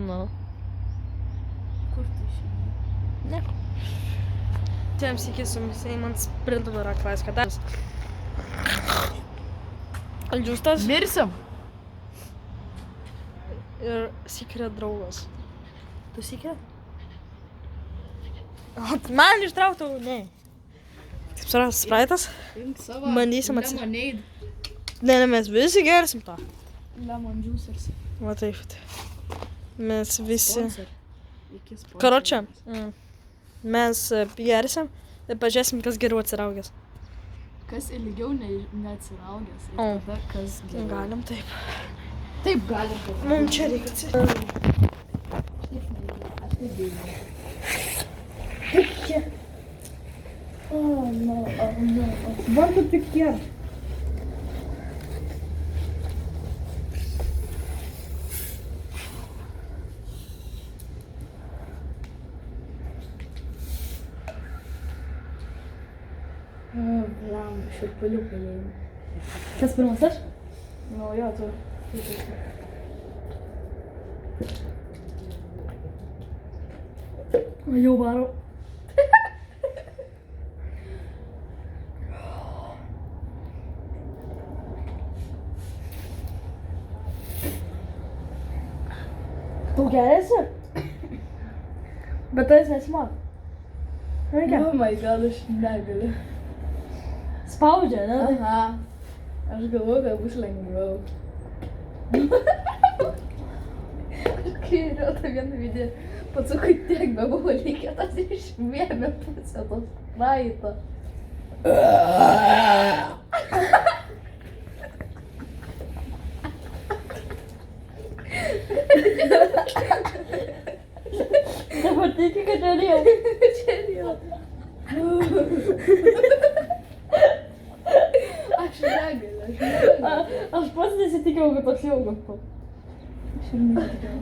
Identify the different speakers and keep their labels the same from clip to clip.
Speaker 1: Nu.
Speaker 2: Kur tu išėjai?
Speaker 1: Ne. Tiems iki su Eimantas pridavė klasika dalis. Aldžiūstas
Speaker 2: Mirsim.
Speaker 1: ir Secret draugas. Tu Secret? Man ištrauktų, ne. Taip, Spraitas.
Speaker 2: Imk savo
Speaker 1: Bandysim
Speaker 2: lemonade.
Speaker 1: Ne, mes visi gersim tą.
Speaker 2: Lemon juicers.
Speaker 1: Va taip. Mes visi.
Speaker 2: Sponsor. Iki sponsor.
Speaker 1: Karočią. Mes gersim ir pažiūrėsim, kas geriau atsiraugęs.
Speaker 2: Kas ilgiau neatsiraugęs. Ir
Speaker 1: O.
Speaker 2: tada kas geriau.
Speaker 1: Galim taip.
Speaker 2: Taip galim.
Speaker 1: Mums čia reikia atsiraugti.
Speaker 2: Aš nebijau.
Speaker 1: Oh, no. Vardu tik tiek.
Speaker 2: Blam, šiurpuliukai eina.
Speaker 1: Kas pirmas aš?
Speaker 2: Nu, jo, tu.
Speaker 1: Jau varau. Tu geriasi? Bet tai nesimato. Reikia.
Speaker 2: Oh my god, aš negaliu.
Speaker 1: Spaudžia, ne?
Speaker 2: Aha. Aš galvoju, kad bus lengviau. Kai yra tą vieną video, patsukui tiek bebuvo likę, tas išmėmė pusę tos praeito.
Speaker 1: Dabar tiki, kad žiūrėjau.
Speaker 2: Čia aš negaliu.
Speaker 1: Aš pats nesitikėjau, kad toks ilgas bus.
Speaker 2: Aš ir nesitikėjau.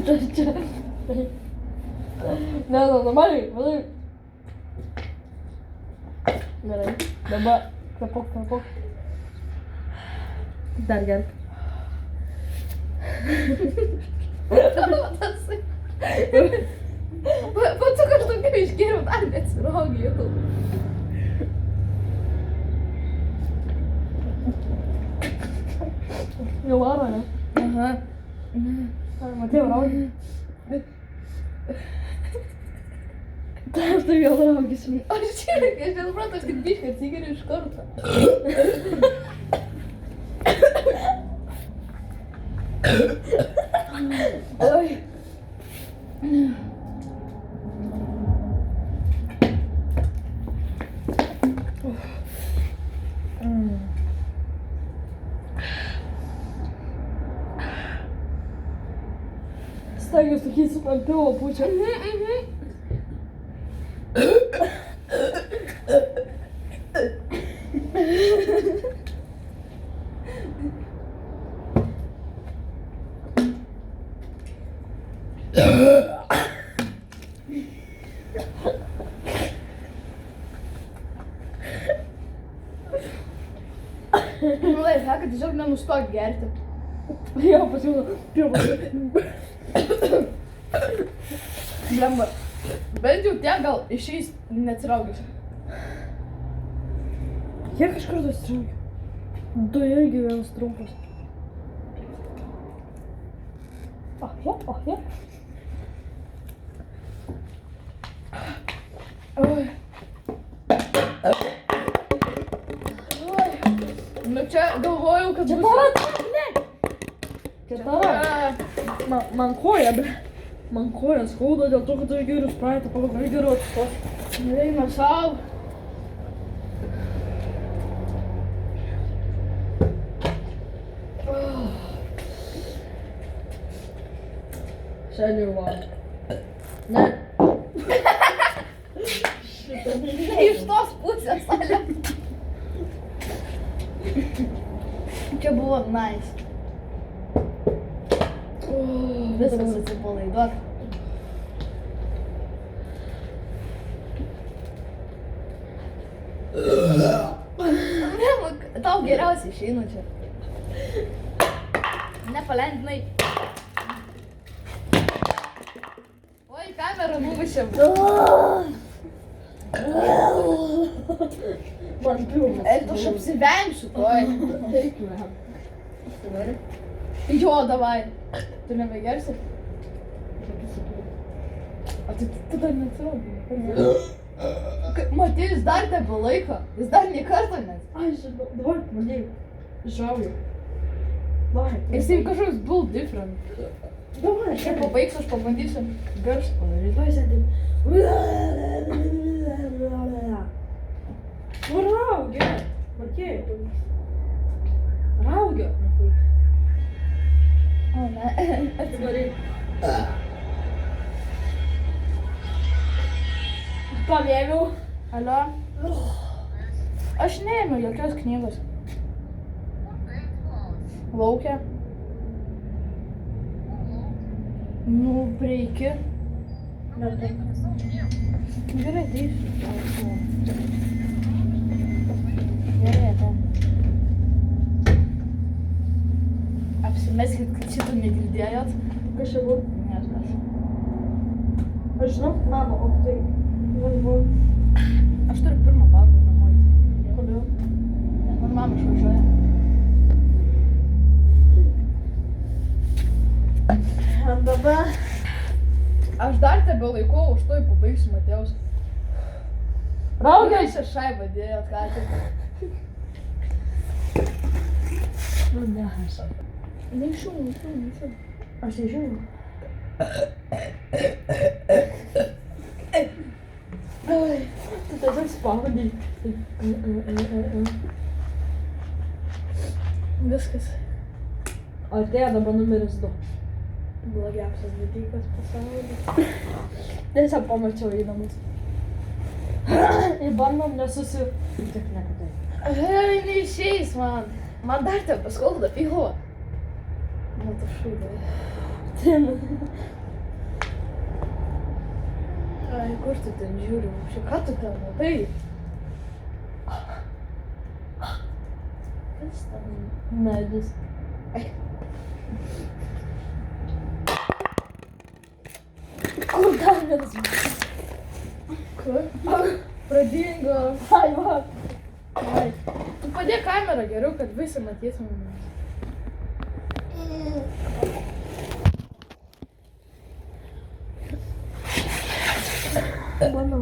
Speaker 1: Tas čia. Ne, normaliai, vadai. Gerai, dabar kvepok. Dar gerk.
Speaker 2: Tasai. Patsuk aš tokia išgėriau, dar neatsiraugėjau.
Speaker 1: Jau varo, ne?
Speaker 2: Aha.
Speaker 1: Matėjau, raugi. Tai aš tai vėl raugysiu.
Speaker 2: Aš čia, aš nesuprantu, aš tik biškai atsigeriu iš karto. Oi.
Speaker 1: Stengiuosi sakysiu, man pilvo pučia.
Speaker 2: Laifhaką, tiesiog nenustok gerti.
Speaker 1: Jo, pasiūlau, pilvo.
Speaker 2: Blemba. Bent jau tiek gal išeis neatsiraugęs.
Speaker 1: Kiek aš kartų atsitraukiu? Du irgi vienas trumpas. Ja.
Speaker 2: Oi. Oi. Nu čia galvojau, kad
Speaker 1: Čia
Speaker 2: bus...
Speaker 1: tara, ne! Čia tara. Man koja, ble. Man koja skauda dėl to, kad aš geriu spraitą, pagal geriu atstos.
Speaker 2: Eina sau.
Speaker 1: Šiandien varo. Ne.
Speaker 2: Iš tos pusės, ale. Čia buvo nice. Viskas atsipalaiduok. Tau geriausiai išeina čia. Nepalendinai. Oi, kamerą nuvišėm.
Speaker 1: Man pilnas.
Speaker 2: Eik, aš apsivemsiu, oi.
Speaker 1: Eikime.
Speaker 2: Jo, davai. Tu nebegersi? O tai tu dar neatsirado. Matėjus dar tebe laiko. Jis dar nei karto net.
Speaker 1: Ai, žinau, davai, pradėjau. Žauju. Davai.
Speaker 2: Jisai kažkoks bull different.
Speaker 1: Davai,
Speaker 2: Kai pabaigs, aš pabandysiu garsą padaryti.
Speaker 1: Давай сядем. Ну, Раугер. Матей. Раугер.
Speaker 2: O, ne.
Speaker 1: Atsivarai. Pavėmiau.
Speaker 2: Alio? Aš neėmiau jokios knygos. Laukia. Nu, breiki. Gerai, teisiu. Gerai, ten. Apsimeskit, kad šito negirdėjot.
Speaker 1: Kas čia buvo?
Speaker 2: Nežinau.
Speaker 1: Aš žinau, mama, o tai... Man buvo...
Speaker 2: Aš turiu pirmą valandą namo eiti.
Speaker 1: Kodėl?
Speaker 2: Nes man mama išvažiuoja.
Speaker 1: Dabar...
Speaker 2: Aš dar tebe laikau, už to pabaigsiu Matėjaus.
Speaker 1: Raugia!
Speaker 2: Čia šaibą dėjot ką tik.
Speaker 1: Nu, ne, aš.
Speaker 2: Neišiu.
Speaker 1: Aš nežinau. Ai, tu tiesiog spaudai.
Speaker 2: Viskas.
Speaker 1: Artėja dabar numeris 2.
Speaker 2: Blogiausias dalykas pasaulyje.
Speaker 1: Tiesiog pamačiau įdomus. Ir bandom nesusitikti niekada.
Speaker 2: Ai, neišeis man. Man dar te paskauda pilvo. Nu, tu šūdai. Ai, kur tu ten žiūri? Ką tu ten matai? Kas ten?
Speaker 1: Medis. Kur dar vienas?
Speaker 2: Kur? Pradingo.
Speaker 1: Ai, va.
Speaker 2: Ai. Tu padėk kamerą geriau, kad visi matytum.
Speaker 1: Manau.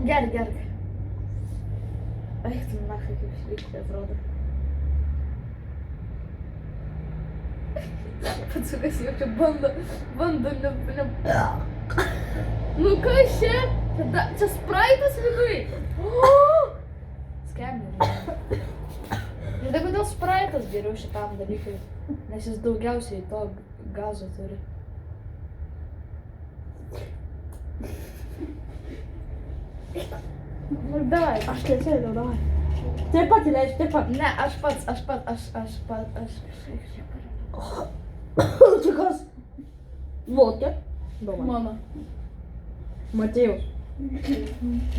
Speaker 2: Gerk. Eik tu nachai kaip šlikti atrodo. Patsukas jau čia bando ne... Nu kas čia? Čia spraitas viduj. Skemė. Ir tai kodėl spraitas geriau šitam dalykui? Nes jis daugiausiai to gazo turi. Nu davai.
Speaker 1: Aš tiesiog davai. Taip pat įleidžiu, taip pat.
Speaker 2: Ne, aš pats.
Speaker 1: Čia kas? Vodka. Davai.
Speaker 2: Mano.
Speaker 1: Matėjus.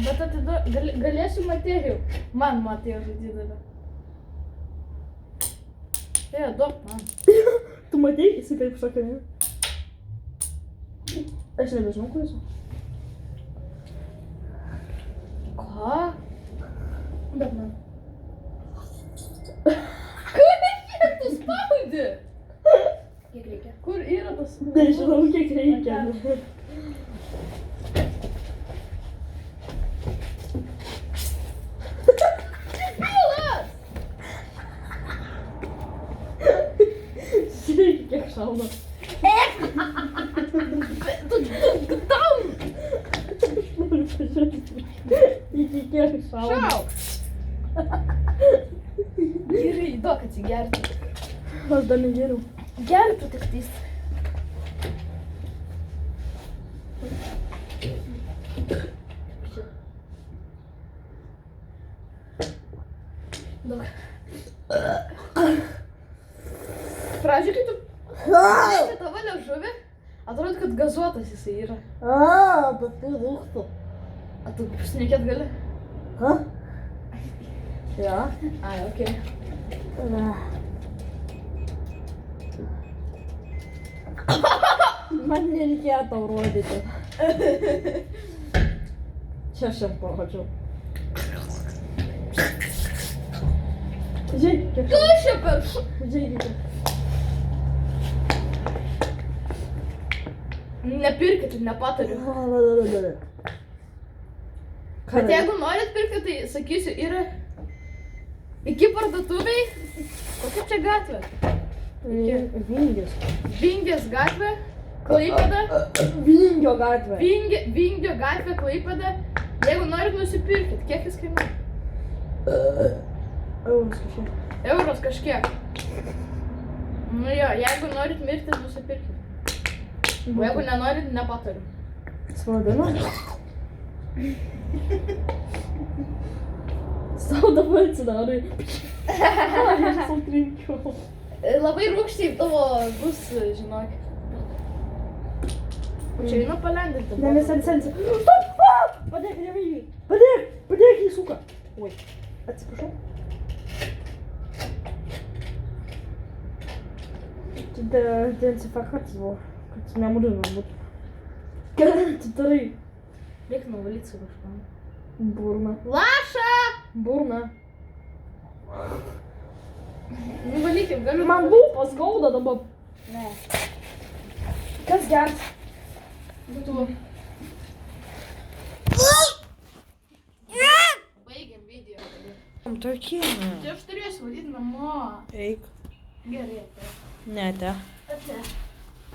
Speaker 2: Bet galėsiu Matėjų. Man Matėjų žaidydavę. Duok man.
Speaker 1: Tu matei, jisai taip sakė, ne? Aš nebežinau, kur esu.
Speaker 2: Ką? Bet man. Kiek tu spaudi? Kiek reikia? Kur yra tas?
Speaker 1: Nežinau, kiek reikia.
Speaker 2: Pilas!
Speaker 1: Žiūrėk, kiek šalda.
Speaker 2: Tam!
Speaker 1: Noriu pažiūrėti. Iki kiek šalda.
Speaker 2: Šauk! Gerai, duok atsigerti.
Speaker 1: Aš dar negeriau.
Speaker 2: Gertų tik tais. Duok. Pradžioj, kai tu... Žiūrėti tavo liežuvį, atrodo, kad gazuotas jisai yra.
Speaker 1: Bet tai rūktų.
Speaker 2: A tu šnekėt gali?
Speaker 1: Ha? Ja.
Speaker 2: Ai, okei.
Speaker 1: Man nereikėjo tau rodyti. Čia aš jam parodžiau. Žiūrėk, kiek
Speaker 2: Kas čia per?
Speaker 1: žiūrėk.
Speaker 2: Nepirkit, nepatariu. Bet jeigu norit pirkti, tai sakysiu, yra iki parduotuviai. Kokia čia gatvė?
Speaker 1: Vingis.
Speaker 2: Vingės gatvė, Klaipėda.
Speaker 1: Vingio gatvė.
Speaker 2: Vingio gatvė, Klaipėda. Jeigu norit, nusipirkit. Kiek jis kainuoja?
Speaker 1: Euras kažkiek.
Speaker 2: Euros kažkiek. Nu jo, jeigu norit mirti, nusipirkit. O jeigu nenorit, nepatariu.
Speaker 1: Svadina? Sau dabar atsidarai. Aš sutrinkiau.
Speaker 2: Labai rūgščiai tavo bus, žinok. Čia einu palendinti.
Speaker 1: Ne, mes atsensi. Stop! Padėk, nevažiai. Padėk, jį suka. Oi, atsiprašau. Денсификацию, kad nemudinam būt. Ką tu darai?
Speaker 2: Reikia nuvalyti su kažkam.
Speaker 1: Burna.
Speaker 2: Laša!
Speaker 1: Burna.
Speaker 2: Nuvalykim, galiu.
Speaker 1: Man lūpas gauda dabar.
Speaker 2: Ne.
Speaker 1: Kas gers?
Speaker 2: Būtų. Baigiam video.
Speaker 1: Tokie.
Speaker 2: Tai aš turėsiu valyti namo.
Speaker 1: Eik.
Speaker 2: Gerai.
Speaker 1: Ne, te.
Speaker 2: Ate.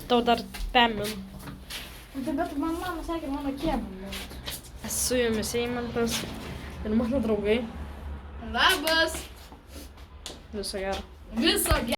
Speaker 1: Tau dar 5 min.
Speaker 2: Tai bet man mama sakė mano kiemą.
Speaker 1: Su jumis Eimantas ir mano draugai.
Speaker 2: Labas.
Speaker 1: Viso gero.
Speaker 2: Viso gero.